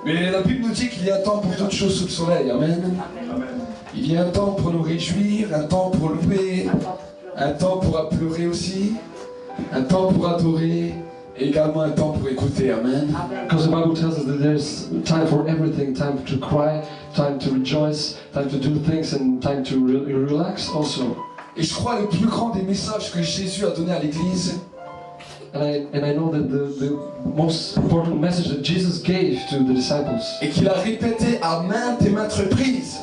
Mais la Bible nous dit qu'il y a un temps pour toutes choses sous le soleil. Amen. Il y a un temps pour nous réjouir, un temps pour louer, un temps pour pleurer aussi, un temps pour adorer, et également un temps pour écouter. Amen. Because the Bible tells us that there's time for everything, time to cry, time to rejoice, time to do things, and time to relax also. Et je crois le plus grand des messages que Jésus a donné à l'Église, And I know that the most important message that Jesus gave to the disciples, et qu'il a répété à maintes et maintes reprises,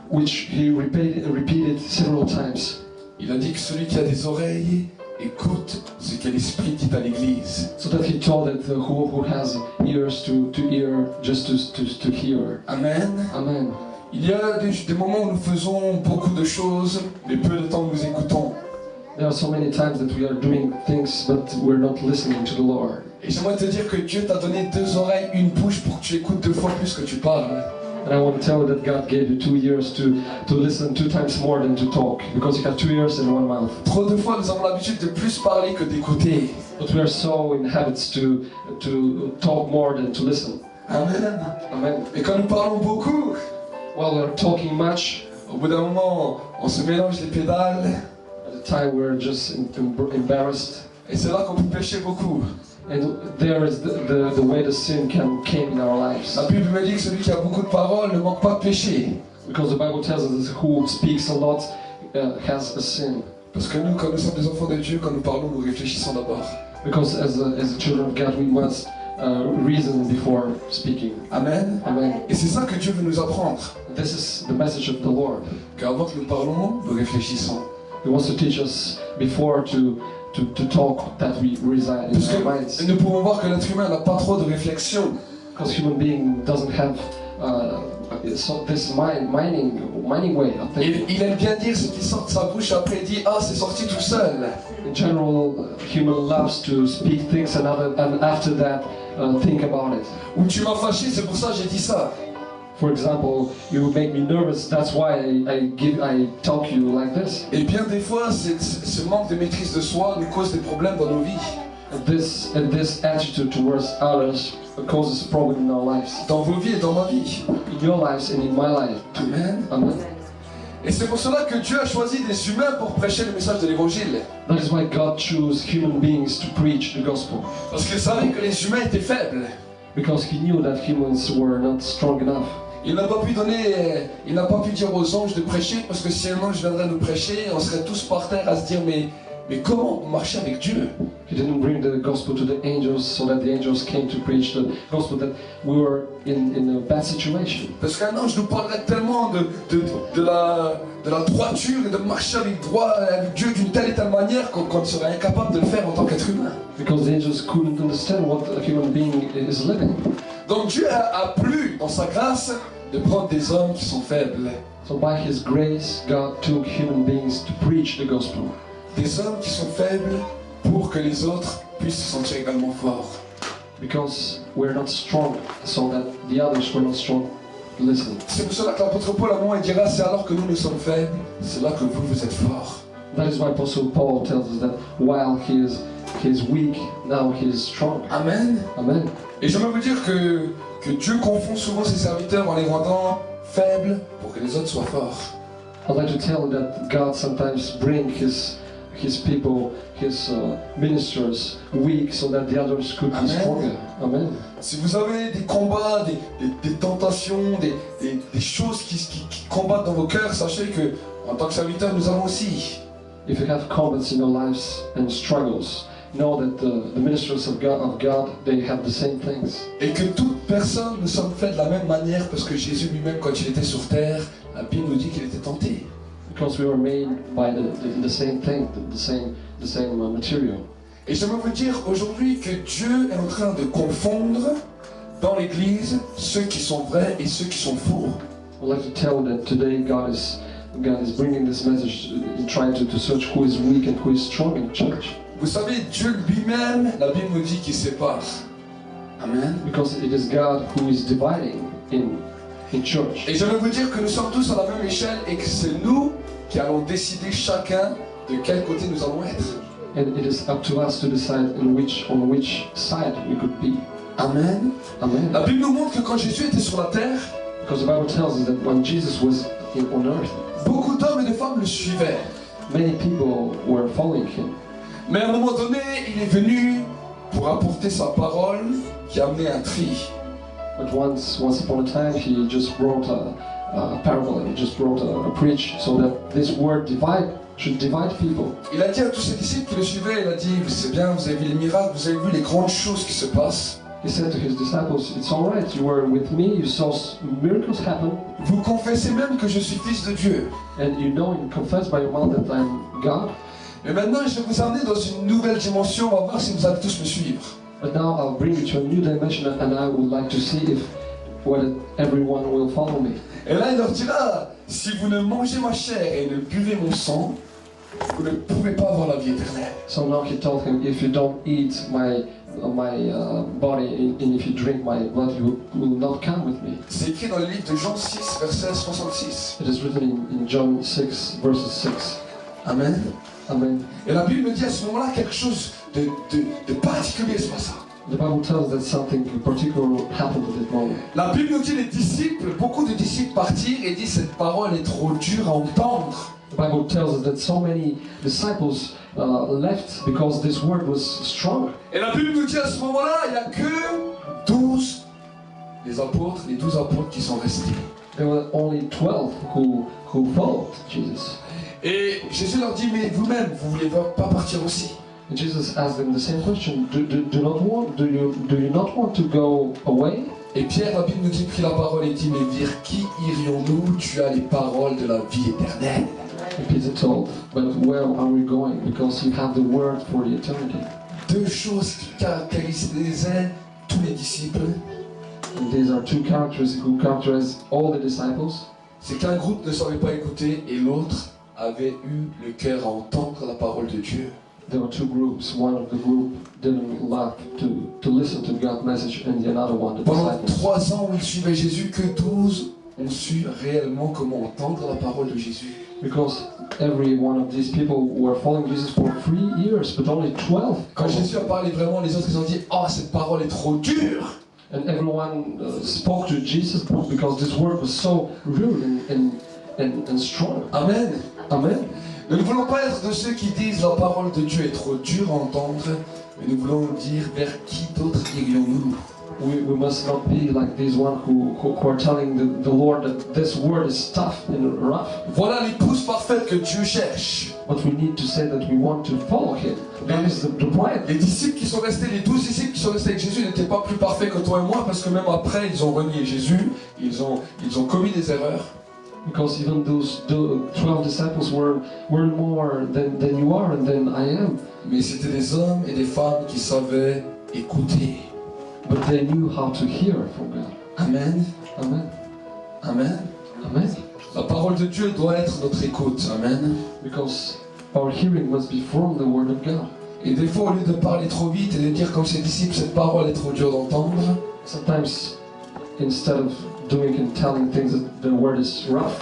which he repeated several times. il a dit que celui qui a des oreilles écoute ce que l'Esprit dit à l'Église. So that he told that who has ears to hear, just to hear. Amen. Amen. Il y a des moments où nous faisons beaucoup de choses, mais peu de temps où nous écoutons. There are so many times that we are doing things, but we're not listening to the Lord. Et j'aimerais te dire que Dieu t'a donné 2 oreilles, une bouche pour que tu écoutes 2 fois plus que tu parles. And I want to tell you that God gave you 2 ears to listen 2 times more than to talk, because you have 2 ears and 1 mouth. Trop de fois, nous avons l'habitude de plus parler que d'écouter. But we are so in habits to talk more than to listen. Amen. Amen. Et quand nous parlons beaucoup, While we are talking much, au bout d'un moment, on se mélange les pédales. at the time we're just embarrassed. Et c'est là qu'on peut pécher beaucoup. And there is the way the sin came in our lives. La Bible me dit que celui qui a beaucoup de paroles ne manque pas de péché. Because the Bible tells us that who speaks a lot has a sin. Parce que nous, quand nous sommes des enfants de Dieu, quand nous parlons, nous réfléchissons d'abord. Because as a children of God, we must reason before speaking. Amen. Amen. Et c'est ça que Dieu veut nous apprendre. This is the message of the Lord. Qu'avant que nous parlons, nous réfléchissons. He wants to teach us before to talk that we reside in Parce our que minds. nous pouvons voir que l'être humain n'a pas trop de réflexion. Because human being doesn't have this mining way of thinking. Il aime bien dire ce qui sort de sa bouche, après il dit « Ah, c'est sorti tout seul ». In general, human loves to speak things and after that think about it. Ou tu m'as fâché, c'est pour ça que j'ai dit ça. For example, you make me nervous. That's why I talk you like this. Et bien des fois, ce manque de maîtrise de soi nous cause des problèmes dans nos vies. And this attitude towards others causes a problem in our lives. Dans vos vies et dans ma vie. In your lives and in my life. Amen. Amen. Et c'est pour cela que Dieu a choisi des humains pour prêcher le message de l'évangile. That is why God chose human beings to preach the gospel. Parce qu'il savait que les humains étaient faibles. Because he knew that humans were not strong enough. Il n'a pas pu dire aux anges de prêcher, parce que si un ange viendrait nous prêcher, on serait tous par terre à se dire mais comment marcher avec Dieu? He didn't bring the gospel to the angels so that the angels came to preach the gospel, that we were in a bad situation. Parce qu'un ange nous parlerait tellement de la droiture et de marcher avec Dieu d'une telle et telle manière qu'on serait incapable de le faire en tant qu'être humain. Because the angels couldn't understand what a human being is living. Donc Dieu a plu dans sa grâce de prendre des hommes qui sont faibles. So by His grace, God took human beings to preach the gospel. Des hommes qui sont faibles pour que les autres puissent se sentir également forts. Because we're not strong, so that the others were not strong. Listen. C'est pour cela que l'apôtre Paul à un moment il dira, c'est alors que nous sommes faibles, c'est là que vous êtes forts. That is why Apostle Paul tells us that while he is weak, now he is strong. Amen. Amen. Et je veux vous dire que Dieu confond souvent ses serviteurs en les rendant faibles pour que les autres soient forts. I'd like to tell you that God sometimes brings his people, his ministers, weak so that the others could be stronger. Amen. Si vous avez des combats, des tentations, des choses qui combattent dans vos cœurs, sachez que en tant que serviteurs, nous avons aussi. If you have combats in your lives and struggles, know that the ministers of God, they have the same things. Et que toute personne, nous sommes faits de la même manière, parce que Jésus lui-même, quand il était sur terre, la Bible nous dit qu'il était tenté. Because we were made by the same thing, the same material. Et j'aimerais vous dire aujourd'hui que Dieu est en train de confondre dans l'Église ceux qui sont vrais et ceux qui sont faux. I'd like to tell you that today God is bringing this message, trying to search who is weak and who is strong in the church. Vous savez, Dieu lui-même, la Bible nous dit qu'il sépare. Amen. Because it is God who is dividing in church. Et j'aimerais vous dire que nous sommes tous à la même échelle et que c'est nous qui allons décider chacun de quel côté nous allons être. And it is up to us to decide on which side we could be. Amen. Amen. La Bible nous montre que quand Jésus était sur la terre, Because the Bible tells us that when Jesus was on earth, beaucoup d'hommes et de femmes le suivaient. many people were following him. Mais à un moment donné, il est venu pour apporter sa parole qui amenait un tri. But once upon a time, he just wrote a parable, and he just wrote a preach, so that this word should divide people. Il a dit à tous ses disciples qui le suivaient, il a dit, c'est bien, vous avez vu les miracles, vous avez vu les grandes choses qui se passent. He said to his disciples, "It's all right. You were with me. You saw miracles happen, Vous confessez même que je suis fils de Dieu. and you confess by your mouth that I'm God." Mais maintenant, je vais vous emmener dans une nouvelle dimension. On va voir si vous allez tous me suivre. But now I'll bring you to a new dimension, and I would like to see if everyone will follow me. Et là, il leur dira, si vous ne mangez ma chair et ne buvez mon sang, vous ne pouvez pas avoir la vie éternelle. So now he told him, if you don't eat my body and if you drink my blood, you will not come with me. C'est écrit dans le livre de Jean 6, verset 66. It is written in John 6, verses 6. Amen. Amen. Et la Bible me dit à ce moment-là quelque chose de particulier se passa. The Bible tells that something particular happened at that moment. La Bible nous dit les disciples, beaucoup de disciples partirent et disent cette parole est trop dure à entendre. The Bible tells us that so many disciples left because this word was strong. Et la Bible nous dit à ce moment-là, il n'y a que 12 les apôtres, les 12 apôtres qui sont restés. There were only 12 who followed Jesus. Et Jésus leur dit, mais vous-même, vous ne voulez pas partir aussi? And Jesus asked them the same question. Do you not want to go away? Et Pierre, la Bible nous dit, prit la parole et dit, mais vers qui irions-nous? Tu as les paroles de la vie éternelle. And Peter told, but where are we going? Because you have the word for the eternity. Deux choses qui caractérisaient tous les disciples. And these are two characters who characterize all the disciples. C'est qu'un groupe ne savait pas écouter et l'autre avait eu le cœur à entendre la parole de Dieu. There were two groups. One of the group didn't love to listen to God's message, and the another one, the Pendant disciples. 3 ans où ils suivaient Jésus, que 12 ont su réellement comment entendre la parole de Jésus. Because every one of these people were following Jesus for 3 years, but only 12. Quand Jésus a parlé vraiment, les autres ils ont dit, oh cette parole est trop dure. And everyone spoke to Jesus because this word was so rude and strong. Amen. Amen. Nous ne voulons pas être de ceux qui disent la parole de Dieu est trop dure à entendre, mais nous voulons dire vers qui d'autre irions-nous. We must not be like these one who are telling the Lord that this word is tough and rough. Voilà l'épouse parfaite que Dieu cherche. But we need to say that we want to follow Him. That is the bride. Les disciples qui sont restés, les 12 disciples qui sont restés avec Jésus n'étaient pas plus parfaits que toi et moi, parce que même après ils ont renié Jésus, ils ont commis des erreurs. Because even those 12 disciples were more than you are and than I am. Mais c'était des hommes et des femmes qui savaient écouter. But they knew how to hear from God. Amen. Amen. Amen. Amen. La parole de Dieu doit être notre écoute. Amen. Because our hearing must be from the Word of God. Et des fois, au lieu de parler trop vite et de dire comme ses disciples, cette parole est trop dure d'entendre, Sometimes, instead of doing and telling things that the Word is rough,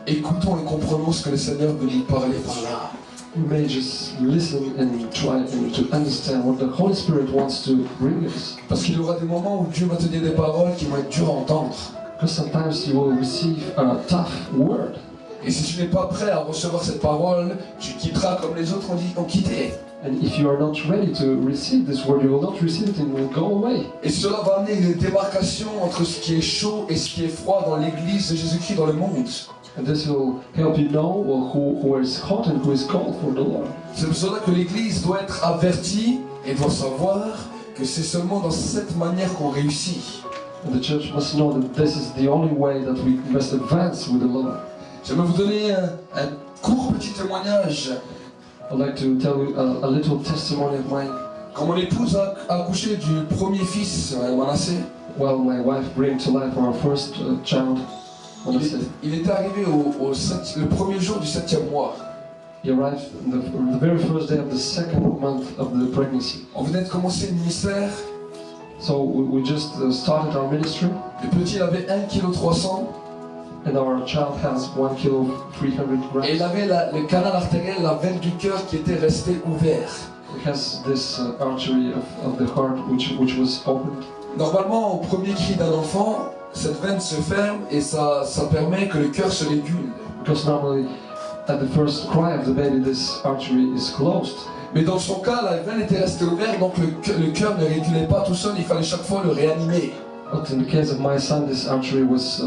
écoutons et comprenons ce que le Seigneur veut nous parler par là. we may just listen and try to understand what the Holy Spirit wants to bring us. Parce qu'il y aura des moments où Dieu va te dire des paroles qui vont être dures à entendre. Because sometimes you will receive a tough word. Et si tu n'es pas prêt à recevoir cette parole, tu quitteras comme les autres ont quitté. And if you are not ready to receive this word, you will not receive it and it will go away. Et cela va amener une démarcation entre ce qui est chaud et ce qui est froid dans l'église de Jésus-Christ dans le monde. And this will help you know who is hot and who is cold for the Lord. C'est pour cela que l'église doit être avertie et doit savoir que c'est seulement dans cette manière qu'on réussit. And the church must know that this is the only way that we must advance with the Lord. J'aimerais vous donner un court petit témoignage. I'd like to tell you a little testimony of mine. Quand mon épouse a accouché du premier fils, Manassé, Well, my wife brought to life our first child. il était arrivé le premier jour du 7e mois. He arrived on the very first day of the second month of the pregnancy. On venait de commencer le ministère. So we just started our ministry. Le petit, il avait 1,3 kg. And our child has 1 kilo 300 grams. Et il avait le canal artériel, la veine du cœur qui était restée ouverte. It has this artery of the heart which was opened. Normalement, au premier cri d'un enfant, cette veine se ferme et ça permet que le cœur se régule. Because normally, at the first cry of the baby, this artery is closed. Mais dans son cas, la veine était restée ouverte, donc le cœur ne régulait pas tout seul, il fallait chaque fois le réanimer. But in the case of my son, this artery was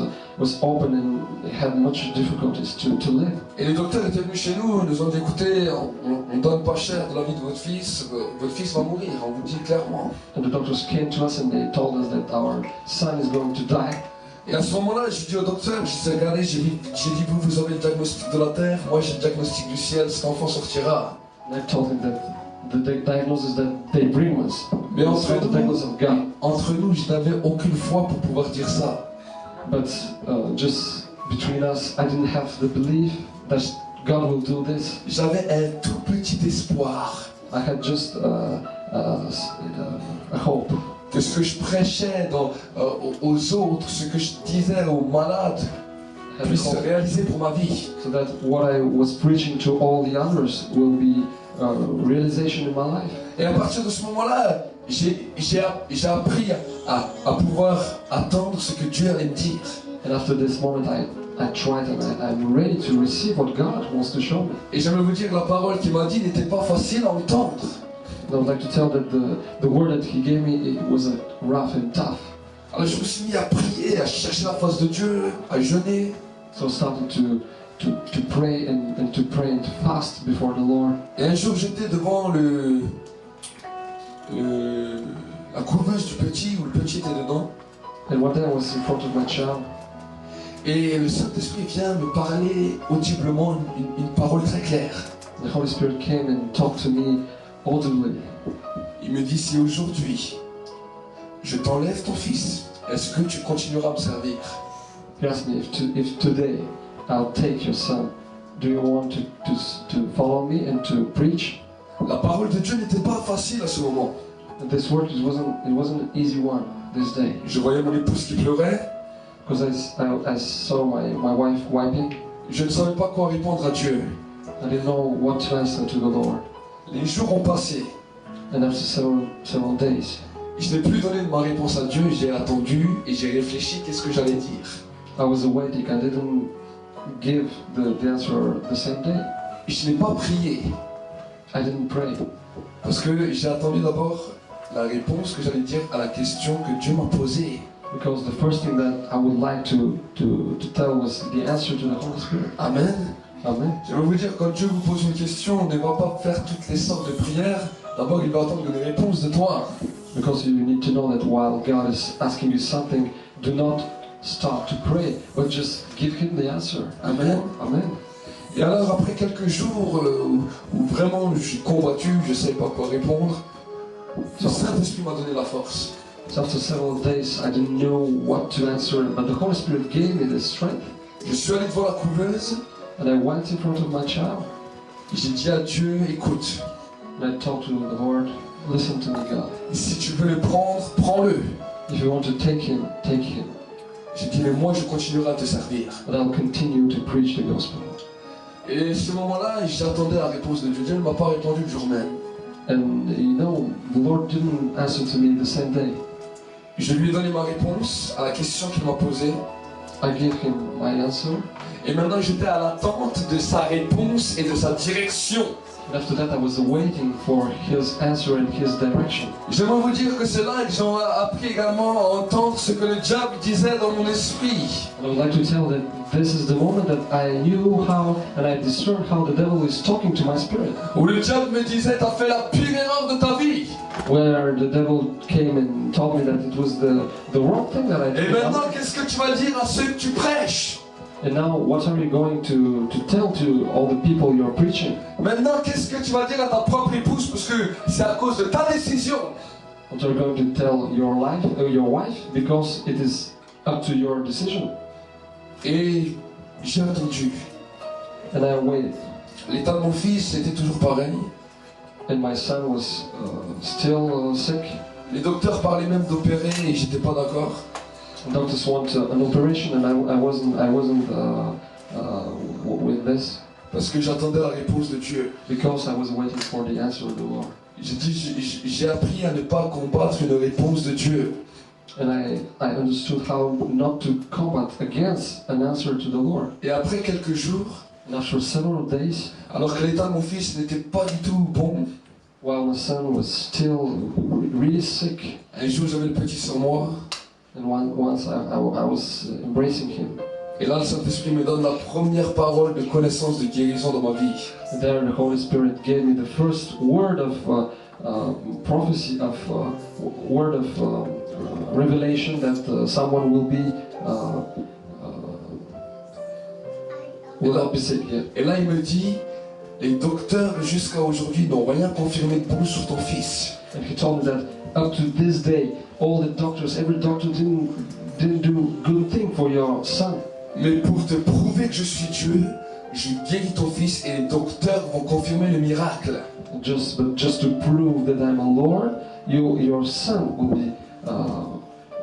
open and he had much difficulties to live. Et les docteurs étaient venus chez nous, nous ont dit écoutez, on donne pas cher de la vie de votre fils va mourir, on vous dit clairement. And the doctors came to us and they told us that our son is going to die. Et à ce moment-là, j'ai dit au docteur, j'ai dit regardez, j'ai dit vous avez le diagnostic de la terre, moi j'ai le diagnostic du ciel, cet enfant sortira. And I told him that the diagnosis that they bring us Mais is the diagnosis of God. entre nous, je n'avais aucune foi pour pouvoir dire ça. But just between us, I didn't have the belief that God will do this. J'avais un tout petit espoir I had just a hope que ce que je prêchais aux autres, ce que je disais aux malades, had a puisse se hope, réaliser pour ma vie. so that what I was preaching to all the others will be realization in my life. Et à partir de ce moment-là, j'ai appris à pouvoir attendre ce que Dieu allait me dire. And after this moment, I tried and I'm ready to receive what God wants to show me. Et j'aimerais vous dire que la parole qu'il m'a dit n'était pas facile à entendre. And I would like to tell that the word that He gave me, it was rough and tough. Alors je me suis mis à prier, à chercher la face de Dieu, à jeûner. So I started to pray and to pray and to fast before the Lord. Et un jour j'étais devant la couveuse du petit, où le petit était dedans. And one day I was in front of my child. Et le Saint-Esprit vient me parler audiblement une parole très claire. The Holy Spirit came and talked to me audibly. Il me dit, si aujourd'hui je t'enlève ton fils, est-ce que tu continueras à me servir? He asked me if today I'll take your son, do you want to follow me and to preach? La parole de Dieu n'était pas facile à ce moment. And this word, it wasn't an easy one this day. Je voyais mon épouse qui pleurait. Because I saw my wife wiping. Je ne savais pas quoi répondre à Dieu. I didn't know what to answer to the Lord. Les jours ont passé. And after several days, Je n'ai plus donné ma réponse à Dieu, j'ai attendu et j'ai réfléchi qu'est-ce que j'allais dire. I was awaiting. I didn't give the answer the same day. Je n'ai pas prié I didn't pray. parce que j'ai attendu d'abord la réponse que j'allais dire à la question que Dieu m'a posée. Because the first thing that I would like to tell was the answer to the Holy Spirit. Amen. Amen. J'aimerais vous dire, quand Dieu vous pose une question, ne va pas faire toutes les sortes de prières. D'abord, il va attendre une réponse de toi. Because you need to know that while God is asking you something, do not stop to pray, but just give Him the answer. Amen. Amen. Et alors, après quelques jours où vraiment je suis combattu, je ne savais pas quoi répondre, le Saint-Esprit m'a donné la force. So after several days, I didn't know what to answer, but the Holy Spirit gave me the strength. Je suis allé devant la couveuse, And I went in front of my child, j'ai dit à Dieu, écoute, and I talked to the Lord, listen to me, God. si tu veux le prendre, prends-le. If you want to take him, take him. J'ai dit, mais moi je continuerai à te servir. But I'll continue to preach the gospel. Et ce moment-là, j'attendais la réponse de Dieu. Dieu ne m'a pas répondu le jour même. And you know, the Lord didn't answer to me the same day. Je lui ai donné ma réponse à la question qu'il m'a posée. I gave him my answer. Et maintenant j'étais à l'attente de sa réponse et de sa direction. And after that, I was waiting for his answer and his direction. J'aimerais vous dire que c'est là que j'ai appris également à entendre ce que le diable disait dans mon esprit. And I would like to tell that this is the moment that I knew how and I discerned how the devil is talking to my spirit. Où le diable me disait, t'as fait la pire erreur de ta vie. Where the devil came and told me that it was the wrong thing that I Et did. maintenant, qu'est-ce que tu vas dire à ceux que tu prêches? And now, what are you going to tell to all the people you're preaching? Maintenant, qu'est-ce que tu vas dire à ta propre épouse? Parce que c'est à cause de ta décision. What are you going to tell your wife? Because it is up to your decision. Et j'ai attendu. And I waited. L'état de mon fils était toujours pareil. And my son was still sick. Les docteurs parlaient même d'opérer et j'étais pas d'accord. Doctors want an operation, and I wasn't with this Parce que j'attendais la réponse de Dieu. because I was waiting for the answer of the Lord. J'ai appris à ne pas combattre une réponse de Dieu. And I understood how not to combat against an answer to the Lord. Et après quelques jours, And after several days, alors que l'état de mon fils n'était pas du tout bon, while my son was still really sick, un jour j'avais le petit sur moi, and once I was embracing him. et là le Saint-Esprit me donne la première parole de connaissance de guérison dans ma vie. And there the Holy Spirit gave me the first word of prophecy, of word of revelation that someone will not be sick yet. Et là il me dit, les docteurs jusqu'à aujourd'hui n'ont rien confirmé de bon sur ton fils. And he told me that up to this day, all the doctors, every doctor didn't do good thing for your son. Mais pour te prouver que je suis Dieu, je guéris ton fils et les docteurs vont confirmer le miracle. Just to prove that I'm a Lord, your son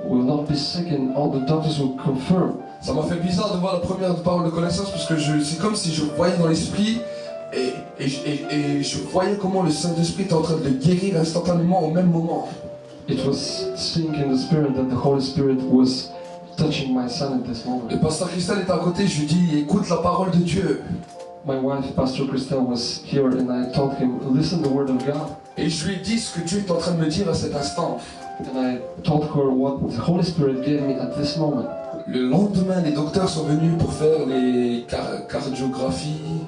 will not be sick, and all the doctors will confirm. Ça m'a fait bizarre de voir la première parole de connaissance parce que c'est comme si je voyais dans l'esprit et je voyais comment le Saint-Esprit était en train de le guérir instantanément au même moment. It was seeing in the Spirit that the Holy Spirit was touching my son at this moment. Et Pasteur Christelle est à côté, je lui dis écoute la parole de Dieu. My wife, Pastor Christelle, was here and I told him, listen the word of God. Et je lui ai dit ce que Dieu est en train de me dire à cet instant. And I told her what the Holy Spirit gave me at this moment. Le lendemain, les docteurs sont venus pour faire les cardiographies,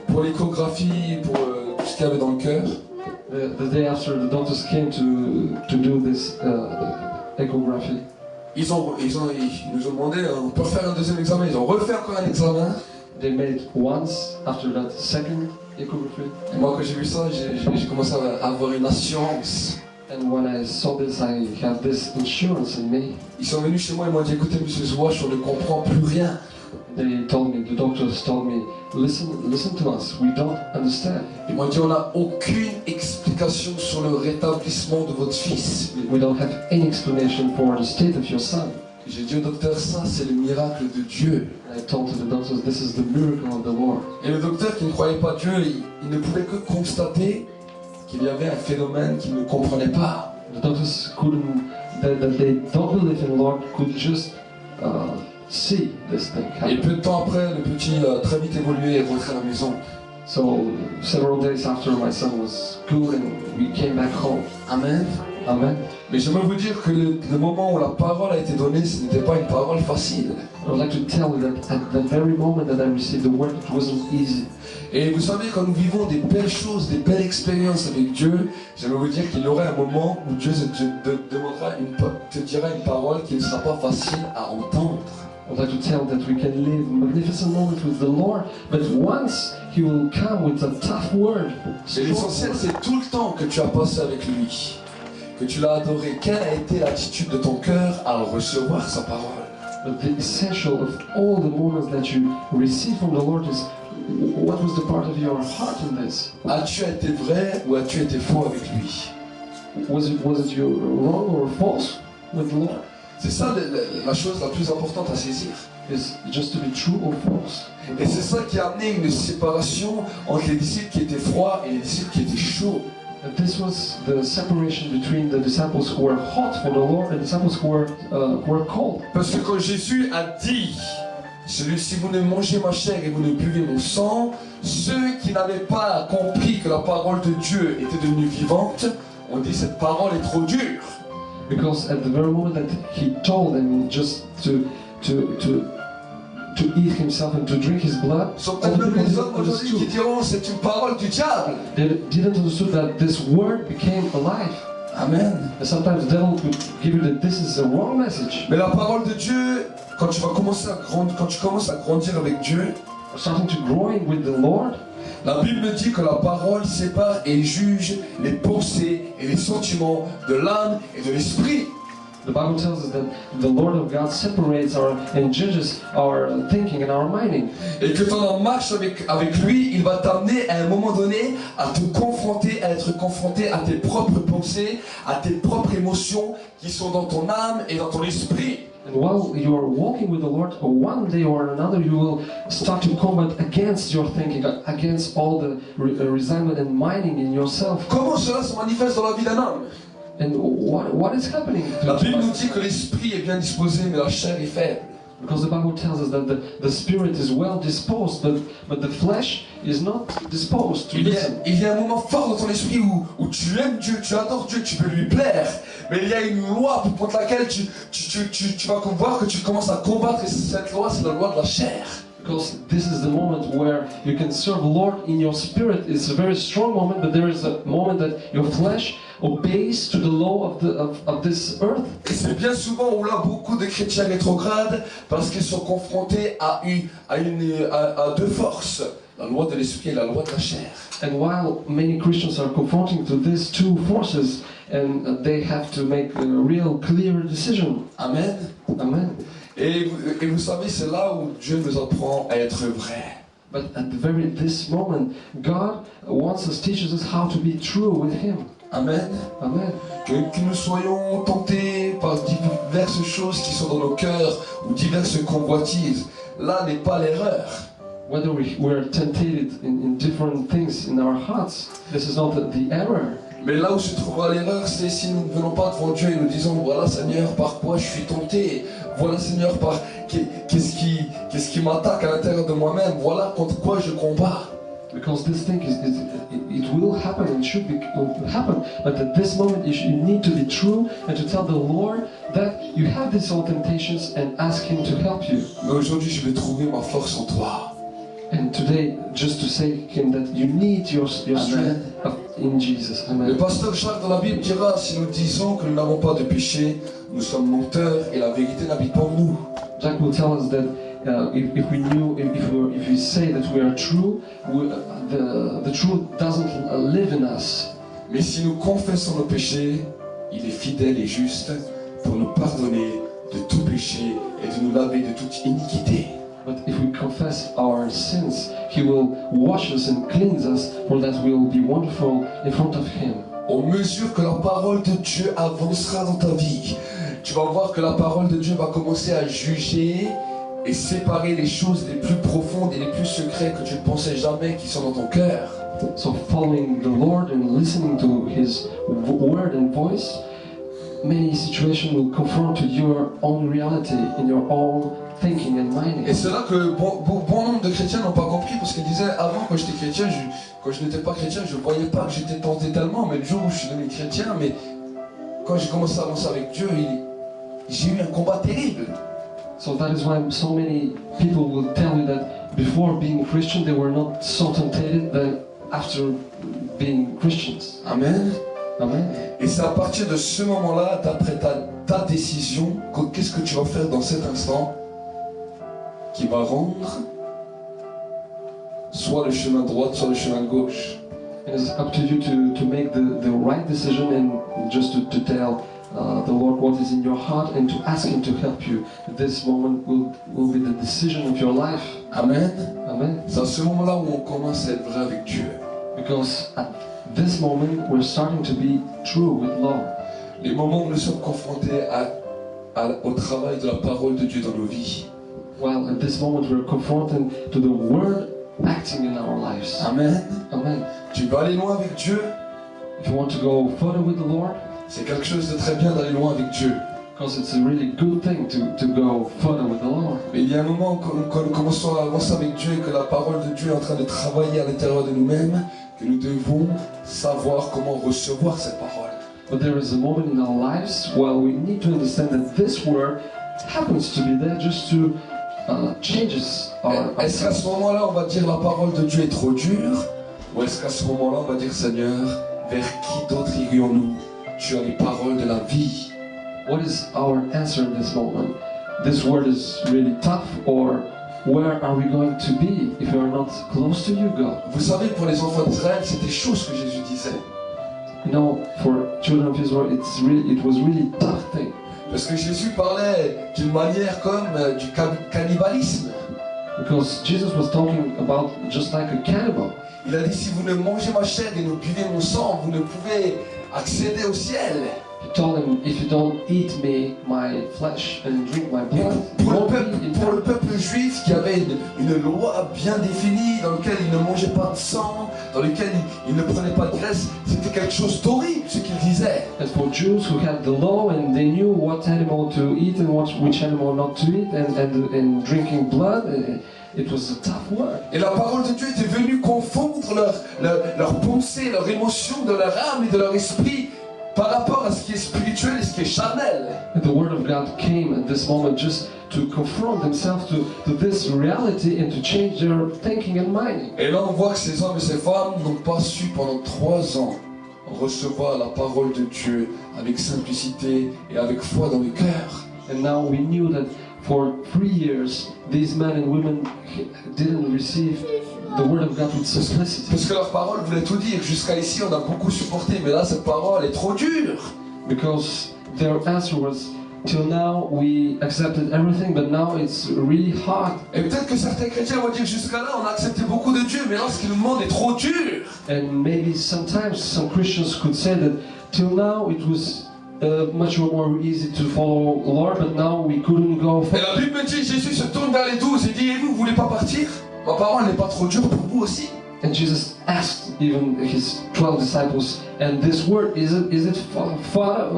pour l'échographie, pour tout ce qu'il y avait dans le cœur. The day after, the doctors came to do this echography. Ils nous ont demandé, on peut faire un deuxième examen. Ils ont refait encore un examen. They made it once, after that second echography. Et moi, quand j'ai vu ça, j'ai commencé à avoir une assurance. And when I saw this, I had this insurance in me. Ils sont venus chez moi et m'ont dit, écoutez, Monsieur Zouach, on ne comprend plus rien. They told me, the doctors told me, listen to us, we don't understand. Ils m'ont dit, on n'a aucune explication sur le rétablissement de votre fils. We don't have any explanation for the state of your son. J'ai dit au docteur, ça c'est le miracle de Dieu. And I told to the doctors, this is the miracle of the Lord. Et le docteur qui ne croyait pas Dieu, il ne pouvait que constater qu'il y avait un phénomène qu'il ne comprenait pas. The doctors that they don't believe in the Lord could just see this thing happen. Et peu de temps après, le petit a très vite évolué et est rentré à la maison. So several days after, my son was good and we came back home. Amen. Amen. Mais j'aimerais vous dire que le moment où la parole a été donnée, ce n'était pas une parole facile. I would like to tell you that at the very moment that I received the word, it wasn't easy. Et vous savez, quand nous vivons des belles choses, des belles expériences avec Dieu, j'aimerais vous dire qu'il y aura un moment où Dieu te dira une parole qui ne sera pas facile à entendre. I would like to tell that we can live magnificent moments with the Lord, but once He will come with a tough word. Et l'essentiel, c'est tout le temps que tu as passé avec lui, que tu l'as adoré. Quelle a été l'attitude de ton cœur à recevoir sa parole? But the essential of all the moments that you receive from the Lord is what was the part of your heart in this? As-tu été vrai ou as-tu été faux avec lui? Was it you wrong or false with the Lord? C'est ça la chose la plus importante à saisir. Is just to be true or false? Et c'est ça qui a amené une séparation entre les disciples qui étaient froids et les disciples qui étaient chauds. And this was the separation between the disciples who were hot for the Lord and the disciples who were cold. Parce que quand Jésus a dit, si vous ne mangez ma chair et vous ne buvez mon sang, ceux qui n'avaient pas compris que la parole de Dieu était devenue vivante, ont dit cette parole est trop dure. Because at the very moment that He told them just to eat Himself and to drink His blood, Sont all peut-être the même les people hommes aujourd'hui qui understood. diront c'est une parole du diable. They didn't understand that this word became alive. Amen. And sometimes the devil could give you that this is a wrong message. Mais la parole de Dieu, quand tu commences à grandir avec Dieu, Starting to growing with the Lord, la Bible dit que la parole sépare et juge les pensées et les sentiments de l'âme et de l'esprit. the Bible tells us that the Lord of God separates and judges our thinking and our minding. Et que ton en marche avec lui, il va t'amener à un moment donné à te confronter, à être confronté à tes propres pensées, à tes propres émotions qui sont dans ton âme et dans ton esprit. And while you are walking with the Lord, one day or another, you will start to combat against your thinking, against all the resentment and minding in yourself. Comment cela se manifeste dans la vie d'un homme? And what is happening to La us? Bible nous dit que l'esprit est bien disposé, mais la chair est faible. Because the Bible tells us that the spirit is well disposed, but the flesh is not disposed to listen. Il y a un moment fort dans ton esprit où tu aimes Dieu, tu adores Dieu, tu peux lui plaire. Mais il y a une loi contre laquelle tu vas voir que tu commences à combattre. Et cette loi, c'est la loi de la chair. Because this is the moment where you can serve the Lord in your spirit. It's a very strong moment, but there is a moment that your flesh obeys to the law of this earth. Et c'est bien souvent où là beaucoup de chrétiens rétrogrades parce qu'ils sont confrontés à deux forces, la loi de l'esprit et la loi de la chair. And while many Christians are confronting to these two forces, and they have to make a real clear decision. Amen. Amen. Et vous savez, c'est là où Dieu nous apprend à être vrai. But at this moment, God wants us, teaches us how to be true with Him. Amen. Amen. Que nous soyons tentés par diverses choses qui sont dans nos cœurs ou diverses convoitises, là n'est pas l'erreur. Whether we are tempted in different things in our hearts, this is not the error. Mais là où se trouvera l'erreur, c'est si nous ne venons pas devant Dieu et nous disons voilà Seigneur, par quoi je suis tenté, voilà Seigneur, par qu'est-ce qui m'attaque à l'intérieur de moi-même, voilà contre quoi je combats. Because this thing it will happen and should happen, but at this moment you need to be true and to tell the Lord that you have these old temptations and ask Him to help you. Mais aujourd'hui, je vais trouver ma force en toi. And today, just to say Him that you need your strength in Jesus. Amen. Le pasteur Jacques dans la Bible dira, si nous disons que nous n'avons pas de péché, nous sommes menteurs et la vérité n'habite pas en nous. Jack will tell us that if we say that we are true, the truth doesn't live in us. Mais si nous confessons nos péchés, il est fidèle et juste pour nous pardonner de tout péché et de nous laver de toute iniquité. But if we confess our sins, He will wash us and cleanse us, for that we will be wonderful in front of Him. Au mesure que la parole de Dieu avancera dans ta vie, tu vas voir que la parole de Dieu va commencer à juger et séparer les choses les plus profondes et les plus secrètes que tu ne pensais jamais qui sont dans ton cœur. So following the Lord and listening to His word and voice, many situations will confront to your own reality in your own thinking and minding. Et c'est là que bon nombre de chrétiens n'ont pas compris, parce qu'ils disaient avant, quand j'étais chrétien, quand je n'étais pas chrétien, je ne voyais pas que j'étais tenté tellement, mais le jour où je suis devenu chrétien, mais quand j'ai commencé à avancer avec Dieu, j'ai eu un combat terrible. So that is why so many people will tell you that before being Christian they were not so tempted than after being Christians. Amen. Amen. Et c'est à partir de ce moment-là, d'après ta décision, qu'est-ce que tu vas faire dans cet instant, qui va rendre soit le chemin droit, soit le chemin de gauche. It is up to you to make the right decision and just to tell the Lord what is in your heart and to ask Him to help you. This moment will be the decision of your life. Amen. Amen. C'est à ce moment-là où on commence à être vrai avec Dieu. Because at this moment we're starting to be true with love. Les moments où nous sommes confrontés au travail de la parole de Dieu dans nos vies. Well, at this moment we're confronted to the Word acting in our lives. Amen. Amen. Tu veux aller loin avec Dieu? If you want to go further with the Lord, c'est quelque chose de très bien d'aller loin avec Dieu. Because it's a really good thing to go further with the Lord. Mais il y a un moment quand nous commençons à avancer avec Dieu et que la parole de Dieu est en train de travailler à l'intérieur de nous-mêmes, que nous devons savoir comment recevoir cette parole. But there is a moment in our lives where we need to understand that this word happens to be there just to change us. Est-ce qu'à ce moment-là, on va dire la parole de Dieu est trop dure? Ou est-ce qu'à ce moment-là, on va dire Seigneur, vers qui d'autre irions-nous? Tu as les paroles de la vie. What is our answer in this moment? This word is really tough, or where are we going to be if we are not close to you, God? Vous savez, pour les enfants d'Israël, c'était chaud ce que Jésus disait. You know, for children of Israel, it was really tough thing. Parce que Jésus parlait d'une manière comme du cannibalisme. Because Jesus was talking about just like a cannibal. Il a dit, si vous ne mangez ma chair et ne buvez mon sang, vous ne pouvez accéder au ciel. He told them, if you don't eat me, my flesh, and drink my Et blood, pour you le won't be in pour le paradise. peuple juif qui avait une loi bien définie, dans lequel il ne mangeait pas de sang, dans lequel il ne prenait pas de graisse, c'était quelque chose d'horrible ce qu'il disait. And for Jews who had the law and they knew what animal to eat and which animal not to eat, and drinking blood, it was a tough word. Et la parole de Dieu était venue confondre leurs pensées, leurs émotions, de leur âme et de leur esprit par rapport à ce qui est spirituel et ce qui est charnel. And the word of God came at this moment just to confront themselves to this reality and to change their thinking and minding. Et là on voit que ces hommes et ces femmes n'ont pas su pendant 3 ans recevoir la parole de Dieu avec simplicité et avec foi dans le cœur. And now we knew that for 3 years, these men and women didn't receive the word of God with simplicity. Parce que leur parole voulait tout dire. Jusqu'à ici on a beaucoup supporté, mais là cette parole est trop dure. Because their answer was, till now we accepted everything, but now it's really hard. Et peut-être que certains chrétiens vont dire, jusqu'à là on a accepté beaucoup de Dieu, mais là ce qu'il nous demande est trop dur. And maybe sometimes some Christians could say that till now it was much more easy to follow Lord, but now we couldn't go Et la Bible me dit, Jésus se tourne vers les 12 et dit, et vous voulez pas partir? Ma parole n'est pas trop dure pour vous aussi? And Jesus asked even his 12 disciples, and this word, is it far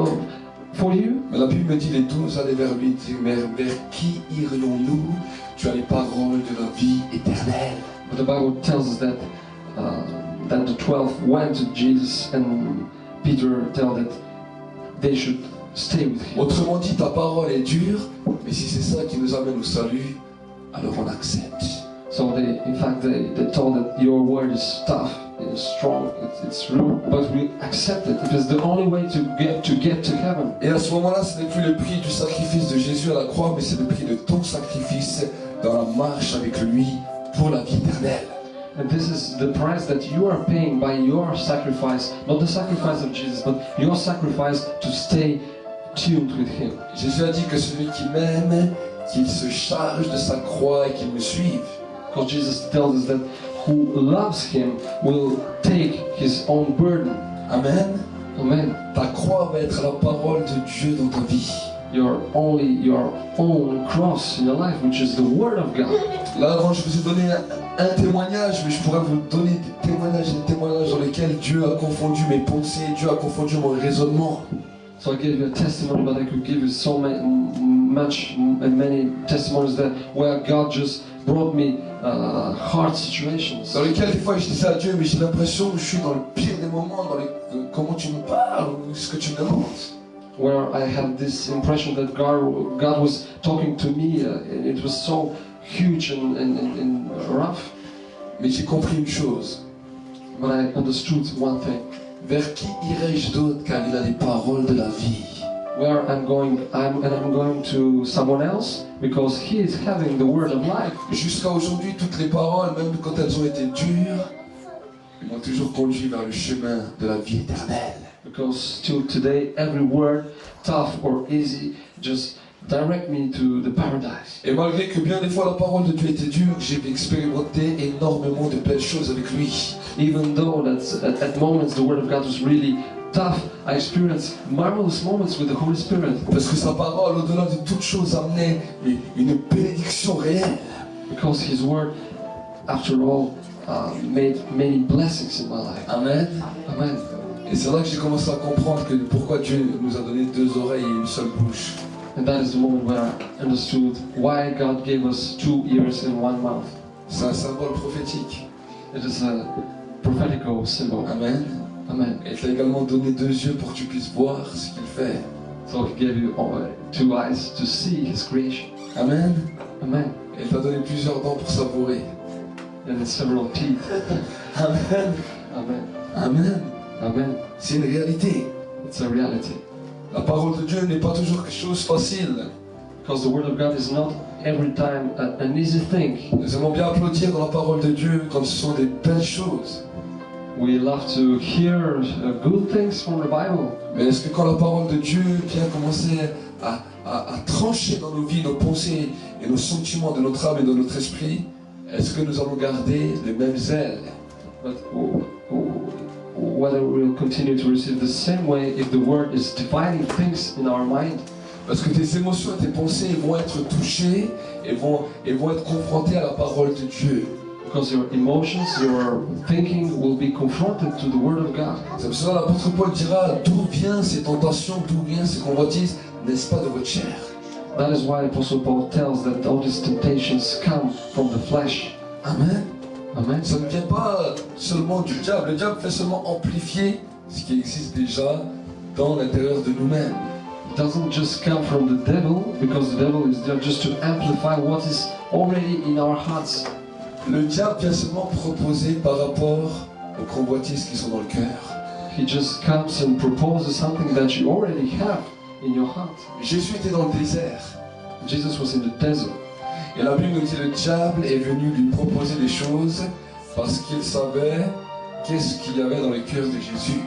for you? Mais la Bible me dit, les 12 allaient vers lui, et mais vers qui irions-nous? Tu as les paroles de la vie éternelle. But the Bible tells us that the 12 went to Jesus, and Peter told that they should stay with him. Autrement dit, ta parole est dure, mais si c'est ça qui nous amène au salut, alors on accepte. So they told that your word is tough, it's strong, it's rude, but we accept it. It is the only way to get to heaven. Et à ce moment-là, ce n'est plus le prix du sacrifice de Jésus à la croix, mais c'est le prix de ton sacrifice dans la marche avec lui pour la vie éternelle. And this is the price that you are paying by your sacrifice, not the sacrifice of Jesus, but your sacrifice to stay tuned with him. Jésus a dit que celui qui m'aime, qu'il se charge de sa croix et qu'il me suive. Because Jesus tells us that who loves him will take his own burden. Amen. Amen. Ta croix va être la parole de Dieu dans ta vie. Your own cross in your life, which is the word of God. Là avant, je vous ai donné un témoignage, mais je pourrais vous donner des témoignages dans lesquels Dieu a confondu mes pensées, Dieu a confondu mon raisonnement. So I gave you a testimony, but I could give you so many testimonies that where God just brought me hard situations. Dans lesquels des fois je disais à Dieu, mais j'ai l'impression que je suis dans le pire des moments, comment tu me parles, ou ce que tu me demandes. Where I had this impression that God was talking to me, and it was so huge and rough. Mais j'ai compris une chose. But I understood one thing. Vers qui irai-je d'autre car il a les paroles de la vie? Where I'm going to someone else because he is having the word of life. Jusqu'à aujourd'hui, toutes les paroles, même quand elles ont été dures, m'ont toujours conduit vers le chemin de la vie éternelle. Because still today, every word, tough or easy, just direct me to the paradise. Et malgré que bien des fois la parole de Dieu était dure, j'ai expérimenté énormément de belles choses avec lui. Even though at moments the word of God was really tough, I experienced marvelous moments with the Holy Spirit. Parce que sa parole, au-delà de toute chose, amenait une bénédiction réelle. Because His word, after all, made many blessings in my life. Amen. Amen. Et c'est là que j'ai commencé à comprendre que pourquoi Dieu nous a donné 2 oreilles et une seule bouche. And that is the moment where I understood why God gave us 2 ears and 1 mouth. C'est un symbole prophétique. It is a prophetical symbol. Amen. Amen. Et il t'a également donné 2 yeux pour que tu puisses voir ce qu'il fait. So He gave you 2 eyes to see His creation. Amen. Amen. Et il t'a donné plusieurs dents pour savourer. And several teeth. Amen. Amen. Amen. Amen. C'est une réalité. It's a reality. La parole de Dieu n'est pas toujours quelque chose de facile. Because the word of God is not every time an easy thing. Nous aimons bien applaudir dans la parole de Dieu quand ce sont des belles choses. We love to hear good things from the Bible. Mais est-ce que quand la parole de Dieu vient commencer à trancher dans nos vies, nos pensées et nos sentiments de notre âme et de notre esprit, est-ce que nous allons garder les mêmes ailes? But whether we'll continue to receive the same way if the word is dividing things in our mind. Parce que tes émotions et tes pensées vont être touchées et vont être confrontées à la parole de Dieu. Because your emotions, your thinking will be confronted to the word of God. C'est pour cela que l'apôtre Paul dira d'où viennent ces tentations, d'où viennent ces convoitises, n'est-ce pas de votre chair? That is why Apostle Paul tells that all these temptations come from the flesh. Amen. Amen. Ça ne vient pas seulement du diable. Le diable fait seulement amplifier ce qui existe déjà dans l'intérieur de nous-mêmes. It doesn't just come from the devil, because the devil is there just to amplify what is already in our hearts. Le diable vient seulement proposer par rapport aux convoitises qui sont dans le cœur. He just comes and proposes something that you already have in your heart. Jésus était dans le désert. Jesus was in the desert. Et la Bible nous dit que le diable est venu lui proposer des choses parce qu'il savait qu'est-ce qu'il y avait dans le cœur de Jésus.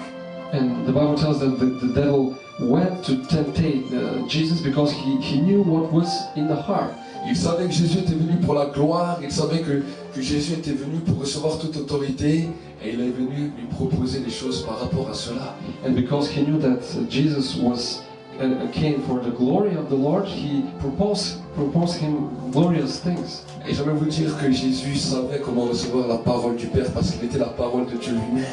And the Bible tells that the devil went to tempt Jesus because he knew what was in the heart. Il savait que Jésus était venu pour la gloire, il savait que Jésus était venu pour recevoir toute autorité et il est venu lui proposer des choses par rapport à cela. And because he knew that Jesus came for the glory of the Lord, he proposed him glorious things. Et j'aimerais vous dire que Jésus savait comment recevoir la parole du Père parce qu'il était la parole de Dieu lui-même.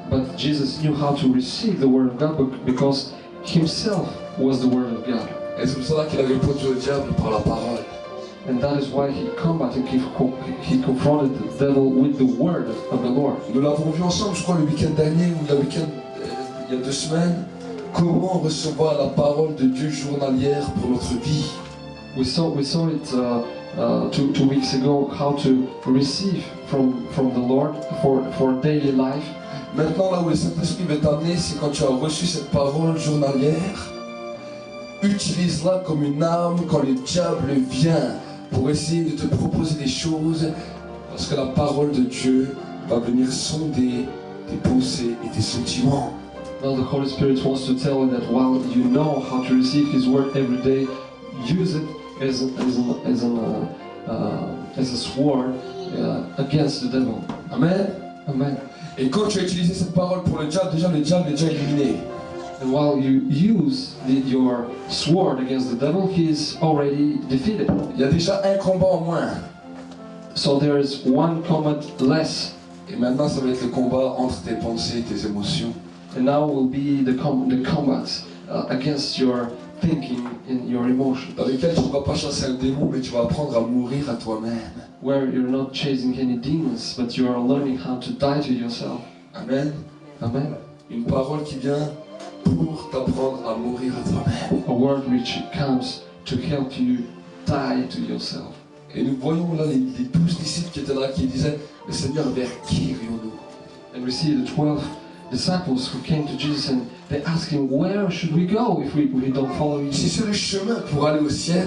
But Jesus knew how to receive the word of God because himself was the word of God. Et c'est pour cela qu'il a répondu au diable par la parole. And that is why he combated, he confronted the devil with the word of the Lord. Nous l'avons vu ensemble, je crois, le week-end dernier ou le week-end il y a 2 semaines. Comment recevoir la parole de Dieu journalière pour notre vie. We saw it two weeks ago, how to receive from the Lord for daily life. Maintenant, là où le Saint-Esprit va t'amener, c'est quand tu as reçu cette parole journalière, utilise-la comme une arme quand le diable vient pour essayer de te proposer des choses, parce que la parole de Dieu va venir sonder tes pensées et tes sentiments. Well, the Holy Spirit wants to tell you that while you know how to receive His word every day, use it as a sword against the devil. Amen. Amen. Et quand tu as utilisé cette parole pour le diable est déjà éliminé. And while you use your sword against the devil, he is already defeated. Il y a déjà un combat en moins. So there is one combat less. Et maintenant, ça va être le combat entre tes pensées et tes émotions. And now will be the combat against your thinking and your emotions. Dans lequel tu ne vas pas chasser un démon, mais tu vas apprendre à mourir à toi-même. Where you're not chasing any demons, but you are learning how to die to yourself. Amen. Amen. Une parole qui vient pour t'apprendre à mourir à toi-même. A word which comes to help you die to yourself. Et nous voyons là les 12 disciples qui étaient là, qui disaient, le Seigneur, vers qui irions-nous? And we see the 12 disciples who came to Jesus and they asked him, where should we go if we don't follow you? Si c'est le chemin pour aller au ciel,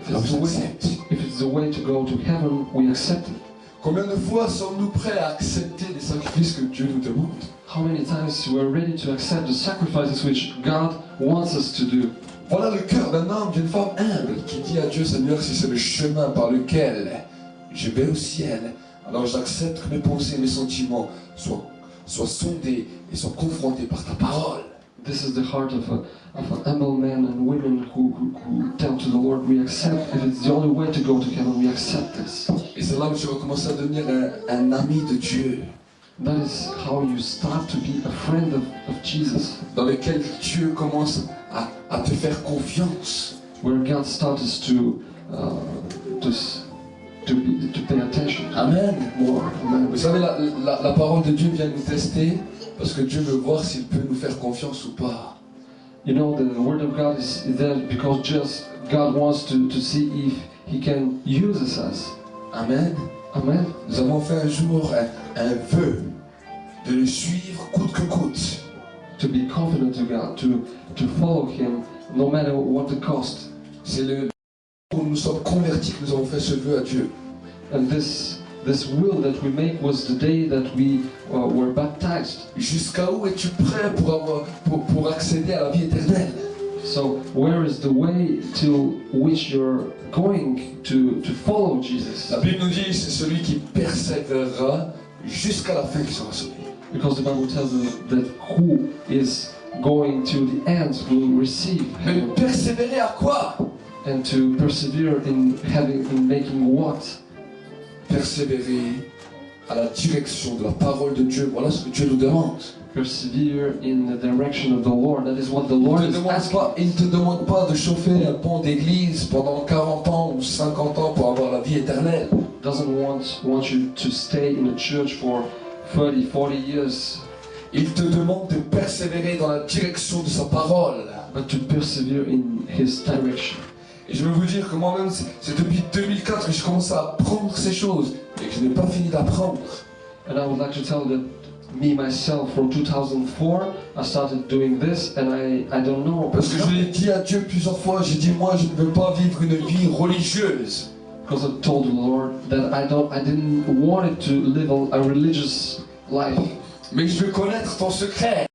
alors j'accepte. If it's the way to go to heaven, we accept it. Combien de fois sommes-nous prêts à accepter les sacrifices que Dieu nous demande? How many times we're ready to accept the sacrifices which God wants us to do? Voilà le cœur d'un homme, d'une femme humble qui dit à Dieu, Seigneur, si c'est le chemin par lequel je vais au ciel, alors j'accepte que mes pensées, mes sentiments soient sondés et soient confrontés par ta parole. This is the heart of an humble man and women who tell to the Lord, we accept, if it's the only way to go to heaven, we accept this. Et c'est là où tu vas commencer à devenir un ami de Dieu. That is how you start to be a friend of Jesus. Dans lequel Dieu commence à te faire confiance. Where God starts to pay attention. Amen. More. Amen. Vous savez, la parole de Dieu vient nous tester parce que Dieu veut voir s'il peut nous faire confiance ou pas. You know, the word of God is there because just God wants to see if He can use us. Amen. Amen. Nous avons fait un jour un vœu de le suivre coûte que coûte. To be confident to God, to follow Him no matter what the cost. C'est le où nous sommes convertis que nous avons fait ce vœu à Dieu. And this will that we make was the day that we were baptized. Jusqu'à où es-tu prêt pour accéder à la vie éternelle? So where is the way to which you're going to follow Jesus? La Bible nous dit c'est celui qui persévérera jusqu'à la fin qui sera sauvé. Because the Bible tells us that who is going to the end will receive Mais heaven. persévérer à quoi? And to persevere in making what? Persévérer à la direction de la parole de Dieu. Voilà ce que Dieu nous demande. Persevere in the direction of the Lord. That is what the Lord is asking. Il ne te demande pas de chauffer un pont d'église pendant 40 ans ou 50 ans pour avoir la vie éternelle. Doesn't want you to stay in a church for 30, 40 years. Il te demande de persévérer dans la direction de sa parole. But to persevere in His direction. Et je veux vous dire que moi-même, c'est depuis 2004 que je commence à apprendre ces choses et que je n'ai pas fini d'apprendre. And I would like to tell that me, myself, from 2004, I started doing this and I don't know. Parce que je l'ai dit à Dieu plusieurs fois, j'ai dit moi je ne veux pas vivre une vie religieuse. Because I told the Lord that I didn't want it to live a religious life. Mais je veux connaître ton secret.